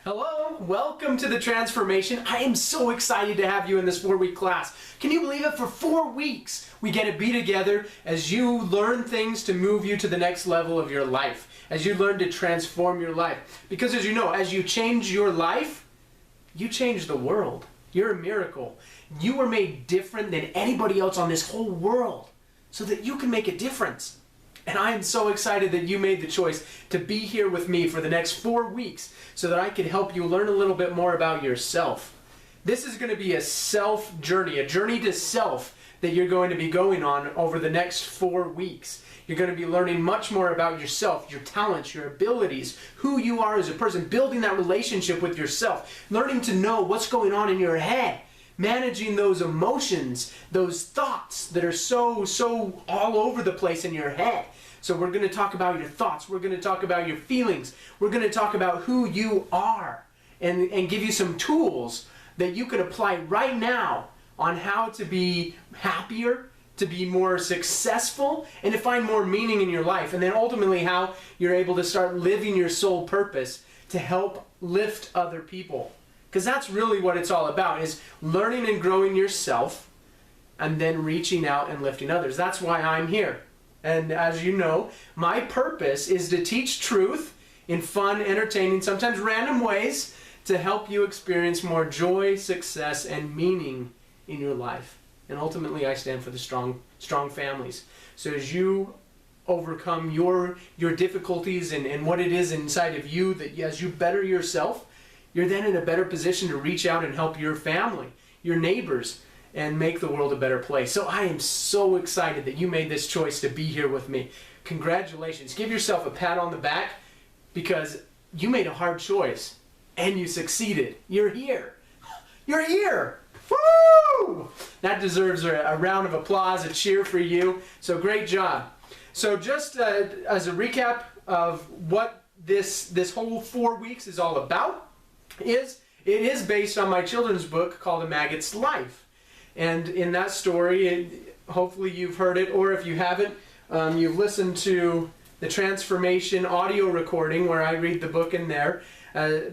Hello, welcome to the transformation. I am so excited to have you in this 4-week class. Can you believe it? For 4 weeks, we get to be together as you learn things to move you to the next level of your life, as you learn to transform your life. Because as you know, as you change your life, you change the world. You're a miracle. You were made different than anybody else on this whole world so that you can make a difference. And I am so excited that you made the choice to be here with me for the next 4 weeks so that I can help you learn a little bit more about yourself. This is going to be a self journey, a journey to self that you're going to be going on over the next 4 weeks. You're going to be learning much more about yourself, your talents, your abilities, who you are as a person, building that relationship with yourself, learning to know what's going on in your head, managing those emotions, those thoughts that are so all over the place in your head. So we're going to talk about your thoughts. We're going to talk about your feelings. We're going to talk about who you are and give you some tools that you can apply right now on how to be happier, to be more successful, and to find more meaning in your life. And then ultimately how you're able to start living your soul purpose to help lift other people. Because that's really what it's all about, is learning and growing yourself and then reaching out and lifting others. That's why I'm here. And as you know, my purpose is to teach truth in fun, entertaining, sometimes random ways to help you experience more joy, success, and meaning in your life. And ultimately, I stand for the strong families. So as you overcome your difficulties and what it is inside of you, that as you better yourself, you're then in a better position to reach out and help your family, your neighbors, and make the world a better place. So I am so excited that you made this choice to be here with me. Congratulations. Give yourself a pat on the back because you made a hard choice and you succeeded. You're here. You're here. Woo! That deserves a round of applause, a cheer for you. So great job. So just as a recap of what this whole 4 weeks is all about, it is based on my children's book called A Maggot's Life. And in that story, hopefully you've heard it, or if you haven't, you've listened to the transformation audio recording where I read the book in there,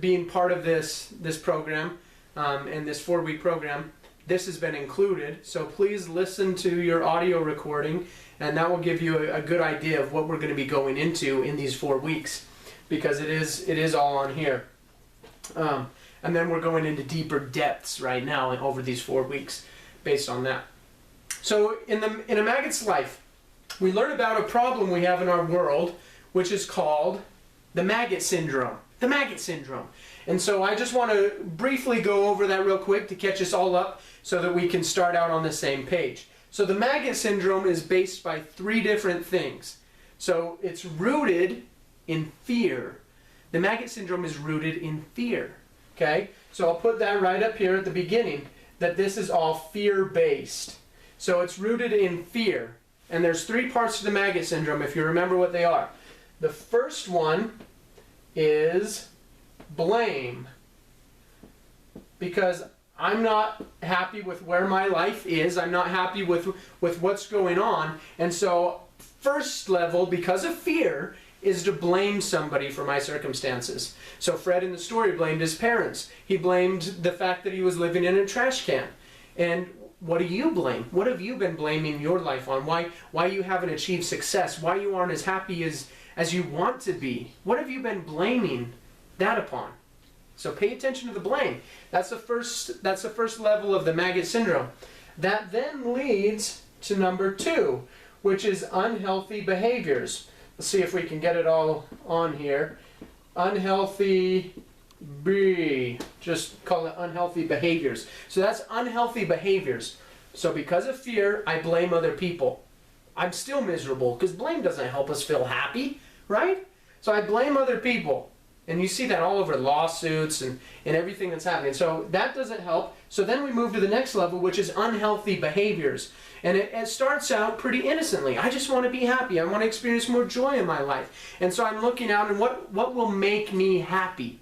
being part of this program and this 4-week program. This has been included, so please listen to your audio recording, and that will give you a good idea of what we're going to be going into in these 4 weeks, because it is all on here. And then we're going into deeper depths right now over these 4 weeks based on that. So in A Maggot's Life, we learn about a problem we have in our world, which is called the Maggot Syndrome. The Maggot Syndrome. And so I just want to briefly go over that real quick to catch us all up so that we can start out on the same page. So the Maggot Syndrome is based by 3 different things. So it's rooted in fear. The Maggot Syndrome is rooted in fear. Okay? So I'll put that right up here at the beginning, that this is all fear-based. So it's rooted in fear. And there's 3 parts to the Maggot Syndrome, if you remember what they are. The first one is blame. Because I'm not happy with where my life is. I'm not happy with what's going on. And so first level, because of fear, is to blame somebody for my circumstances. So Fred in the story blamed his parents. He blamed the fact that he was living in a trash can. And what do you blame? What have you been blaming your life on? Why you haven't achieved success? Why you aren't as happy as you want to be? What have you been blaming that upon? So pay attention to the blame. That's the first level of the Maggot Syndrome. That then leads to number 2, which is unhealthy behaviors. Let's see if we can get it all on here. Unhealthy just call it unhealthy behaviors. So that's unhealthy behaviors. So because of fear, I blame other people. I'm still miserable because blame doesn't help us feel happy, right? So I blame other people. And you see that all over lawsuits and everything that's happening. So that doesn't help. So then we move to the next level, which is unhealthy behaviors. And it starts out pretty innocently. I just want to be happy. I want to experience more joy in my life. And so I'm looking out and what will make me happy?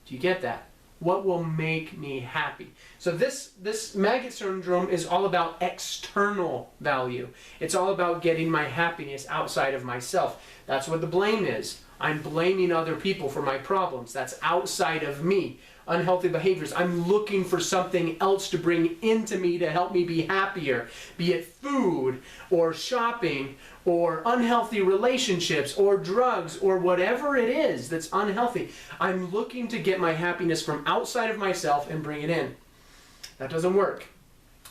Do you get that? What will make me happy? So this Maggot Syndrome is all about external value. It's all about getting my happiness outside of myself. That's what the blame is. I'm blaming other people for my problems. That's outside of me. Unhealthy behaviors. I'm looking for something else to bring into me to help me be happier. Be it food or shopping or unhealthy relationships or drugs or whatever it is that's unhealthy. I'm looking to get my happiness from outside of myself and bring it in. That doesn't work,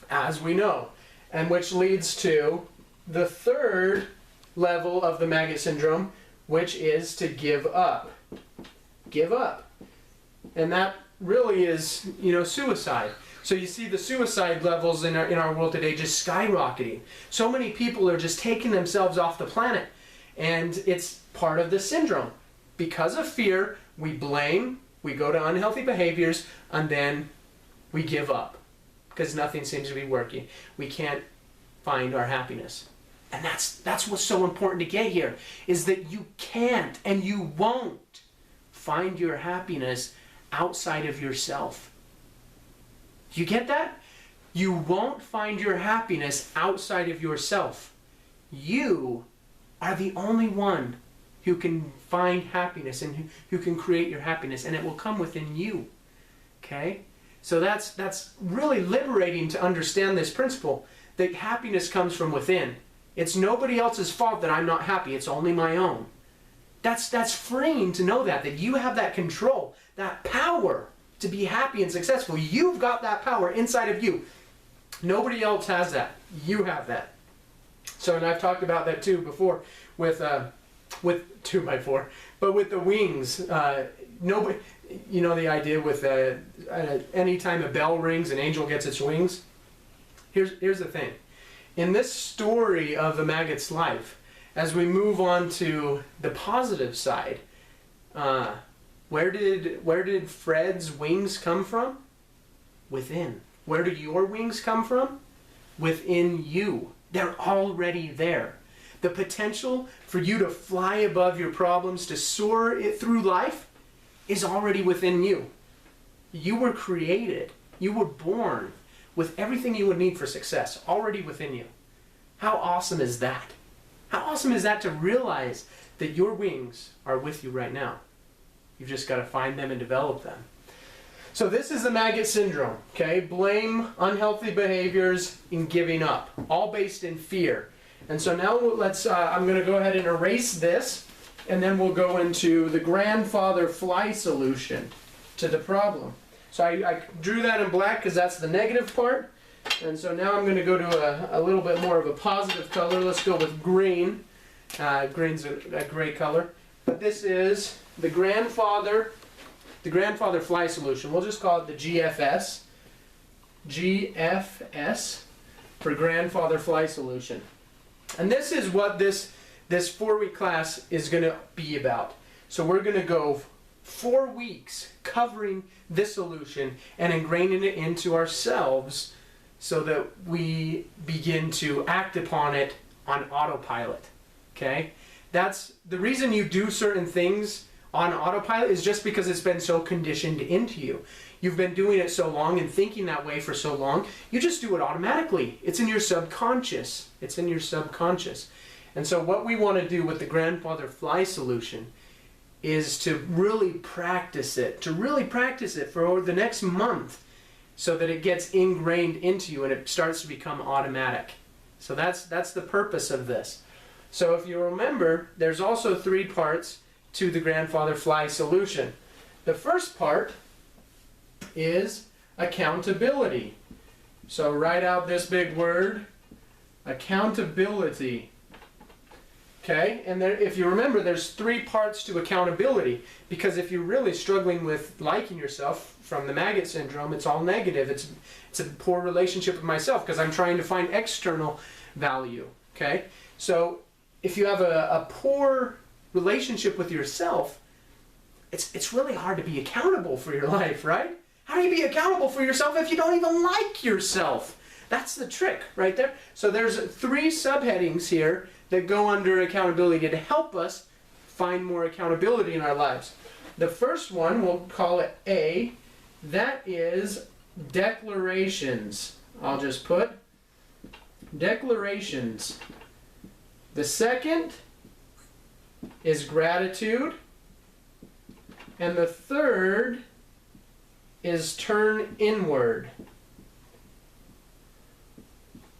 as we know. And which leads to the third level of the maggot syndrome, which is to give up. Give up. And that really is, suicide. So you see the suicide levels in our world today just skyrocketing. So many people are just taking themselves off the planet. And it's part of the syndrome. Because of fear, we blame, we go to unhealthy behaviors, and then we give up. Because nothing seems to be working. We can't find our happiness. And that's what's so important to get here, is that you can't and you won't find your happiness outside of yourself. You get that? You won't find your happiness outside of yourself. You are the only one who can find happiness and who can create your happiness, and it will come within you. Okay? So that's really liberating to understand this principle, that happiness comes from within. It's nobody else's fault that I'm not happy. It's only my own. That's freeing to know that you have that control, that power to be happy and successful. You've got that power inside of you. Nobody else has that. You have that. So, and I've talked about that too before with 2x4, but with the wings. Nobody, the idea with anytime a bell rings, an angel gets its wings. Here's the thing. In this story of the maggot's life, as we move on to the positive side, where did Fred's wings come from? Within. Where do your wings come from? Within you. They're already there. The potential for you to fly above your problems, to soar it through life, is already within you. You were created. You were born with everything you would need for success already within you. How awesome is that? How awesome is that to realize that your wings are with you right now? You've just got to find them and develop them. So this is the maggot syndrome, okay? Blame, unhealthy behaviors, and giving up, all based in fear. And so now I'm going to go ahead and erase this, and then we'll go into the grandfather fly solution to the problem. So I drew that in black because that's the negative part. And so now I'm going to go to a little bit more of a positive color. Let's go with green. Green's a great color. But this is the grandfather fly solution. We'll just call it the GFS. GFS for grandfather fly solution. And this is what this 4-week class is going to be about. So we're going to go 4 weeks covering this solution and ingraining it into ourselves so that we begin to act upon it on autopilot. Okay? That's the reason you do certain things on autopilot, is just because it's been so conditioned into you. You've been doing it so long and thinking that way for so long, you just do it automatically. It's in your subconscious. It's in your subconscious. And so what we want to do with the grandfather fly solution is to really practice it, for the next month so that it gets ingrained into you and it starts to become automatic. So that's the purpose of this. So if you remember, there's also 3 parts to the grandfather fly solution. The first part is accountability. So write out this big word, accountability. Okay, and there, if you remember, there's 3 parts to accountability, because if you're really struggling with liking yourself from the maggot syndrome, it's all negative. It's a poor relationship with myself because I'm trying to find external value. Okay, so if you have a poor relationship with yourself, it's really hard to be accountable for your life, right? How do you be accountable for yourself if you don't even like yourself? That's the trick right there. So there's 3 subheadings here that go under accountability to help us find more accountability in our lives. The first one, we'll call it A, that is declarations. I'll just put declarations. The second is gratitude. And the third is turn inward.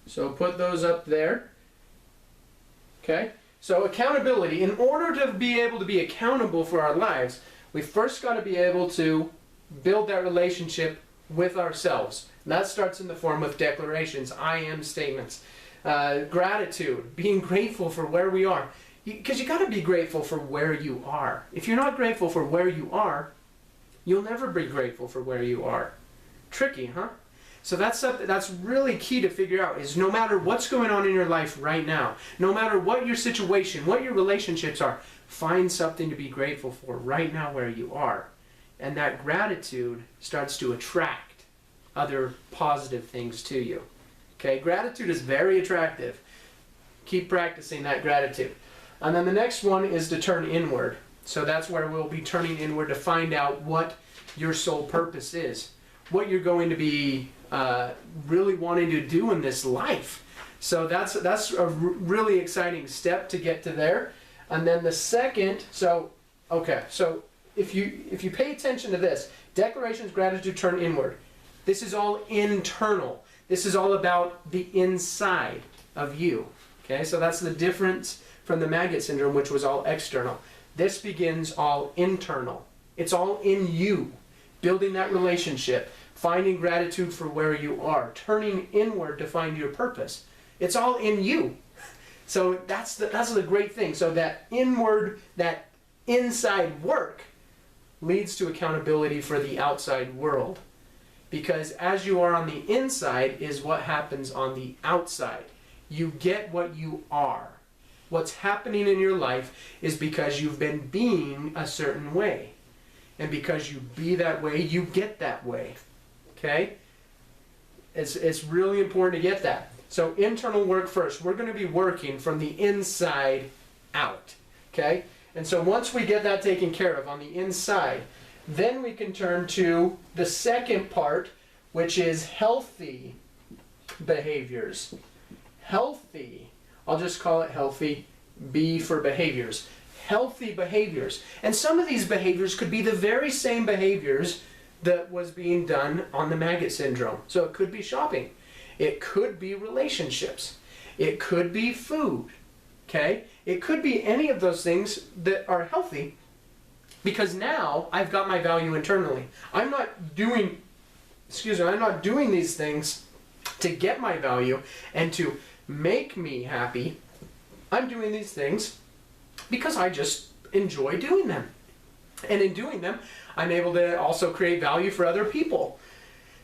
So put those up there. Okay? So accountability. In order to be able to be accountable for our lives, we first got to be able to build that relationship with ourselves. And that starts in the form of declarations, I am statements. Gratitude, being grateful for where we are. Because you got to be grateful for where you are. If you're not grateful for where you are, you'll never be grateful for where you are. Tricky, huh? So that's something that's really key to figure out, is no matter what's going on in your life right now, no matter what your situation, what your relationships are, find something to be grateful for right now where you are. And that gratitude starts to attract other positive things to you. Okay, gratitude is very attractive. Keep practicing that gratitude. And then the next one is to turn inward. So that's where we'll be turning inward to find out what your sole purpose is, what you're going to be really wanting to do in this life. So that's a really exciting step to get to there. And then the second, so if you pay attention to this, declarations, gratitude, turn inward. This is all internal. This is all about the inside of you. Okay, so that's the difference from the Maggot Syndrome, which was all external. This begins all internal. It's all in you. Building that relationship, finding gratitude for where you are, turning inward to find your purpose. It's all in you. So that's the great thing. So that inward, that inside work leads to accountability for the outside world. Because as you are on the inside is what happens on the outside. You get what you are. What's happening in your life is because you've been being a certain way. And because you be that way, you get that way. Okay? It's really important to get that. So internal work first. We're going to be working from the inside out. Okay? And so once we get that taken care of on the inside, then we can turn to the second part, which is healthy behaviors. Healthy. I'll just call it healthy. B for behaviors. Healthy behaviors. And some of these behaviors could be the very same behaviors that was being done on the Maggot Syndrome. So it could be shopping. It could be relationships. It could be food. Okay? It could be any of those things that are healthy, because now I've got my value internally. I'm not doing these things to get my value and to make me happy. I'm doing these things because I just enjoy doing them. And in doing them, I'm able to also create value for other people.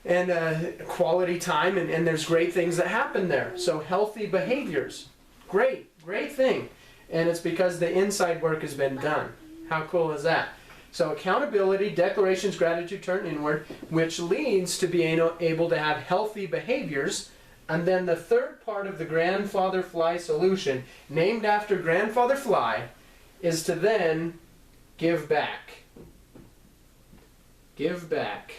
And quality time, and there's great things that happen there. So healthy behaviors. Great thing. And it's because the inside work has been done. How cool is that? So accountability, declarations, gratitude, turn inward, which leads to being able to have healthy behaviors. And then the third part of the Grandfather Fly solution, named after Grandfather Fly, is to then give back. Give back.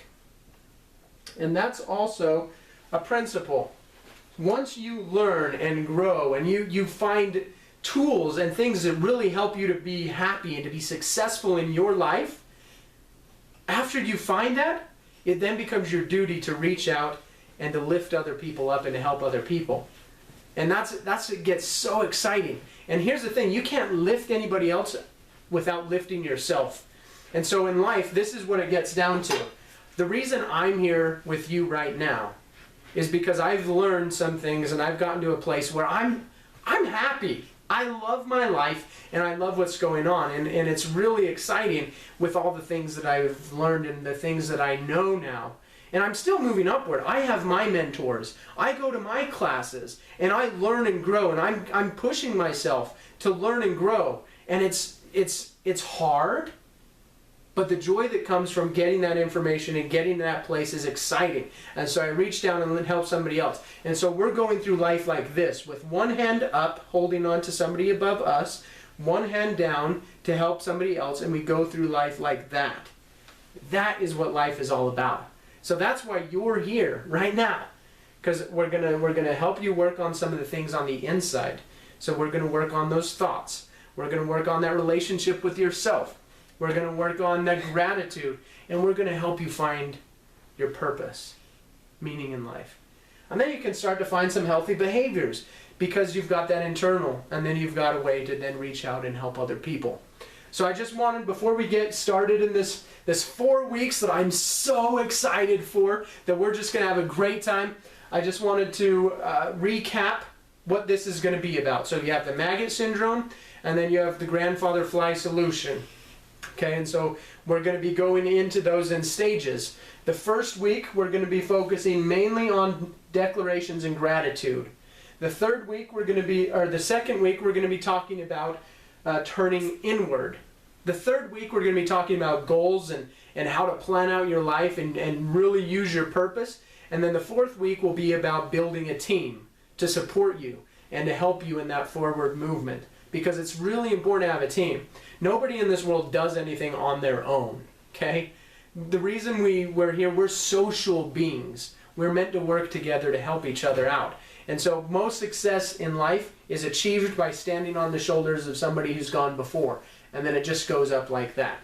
And that's also a principle. Once you learn and grow and you find tools and things that really help you to be happy and to be successful in your life, after you find that, it then becomes your duty to reach out and to lift other people up and to help other people. And that's it gets so exciting. And here's the thing, you can't lift anybody else without lifting yourself. And so in life, this is what it gets down to. The reason I'm here with you right now is because I've learned some things and I've gotten to a place where I'm happy. I love my life and I love what's going on, and it's really exciting with all the things that I've learned and the things that I know now. And I'm still moving upward. I have my mentors. I go to my classes and I learn and grow, and I'm pushing myself to learn and grow. And it's hard, but the joy that comes from getting that information and getting to that place is exciting. And so I reach down and help somebody else. And so we're going through life like this, with one hand up, holding on to somebody above us, one hand down to help somebody else, and we go through life like that. That is what life is all about. So that's why you're here right now, because we're gonna help you work on some of the things on the inside. So we're gonna work on those thoughts. We're gonna work on that relationship with yourself. We're going to work on the gratitude, and we're going to help you find your purpose, meaning in life. And then you can start to find some healthy behaviors because you've got that internal, and then you've got a way to then reach out and help other people. So I just wanted, before we get started in this 4 weeks that I'm so excited for, that we're just going to have a great time, I just wanted to recap what this is going to be about. So you have the Maggot Syndrome, and then you have the Grandfather Fly Solution. Okay, and so we're going to be going into those in stages. The first week, we're going to be focusing mainly on declarations and gratitude. The second week, we're going to be talking about turning inward. The third week, we're going to be talking about goals and how to plan out your life and really use your purpose. And then the fourth week will be about building a team to support you and to help you in that forward movement. Because it's really important to have a team. Nobody in this world does anything on their own, okay? The reason we're here, we're social beings. We're meant to work together to help each other out. And so most success in life is achieved by standing on the shoulders of somebody who's gone before. And then it just goes up like that.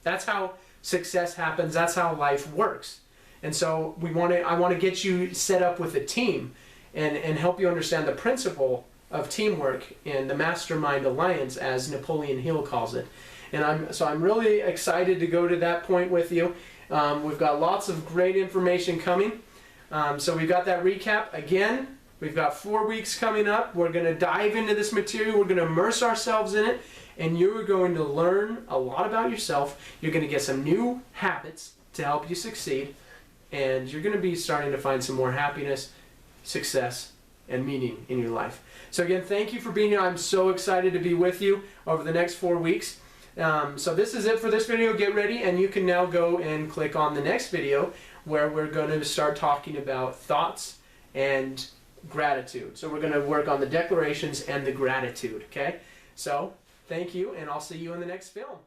That's how success happens. That's how life works. And so I want to get you set up with a team and help you understand the principle of teamwork and the mastermind alliance, as Napoleon Hill calls it. And I'm really excited to go to that point with you. We've got lots of great information coming. So we've got that recap. Again, we've got 4 weeks coming up. We're going to dive into this material. We're going to immerse ourselves in it. And you're going to learn a lot about yourself. You're going to get some new habits to help you succeed. And you're going to be starting to find some more happiness, success, and meaning in your life. So again, thank you for being here. I'm so excited to be with you over the next 4 weeks. So this is it for this video. Get ready, and you can now go and click on the next video where we're going to start talking about thoughts and gratitude. So we're going to work on the declarations and the gratitude, okay? So thank you, and I'll see you in the next film.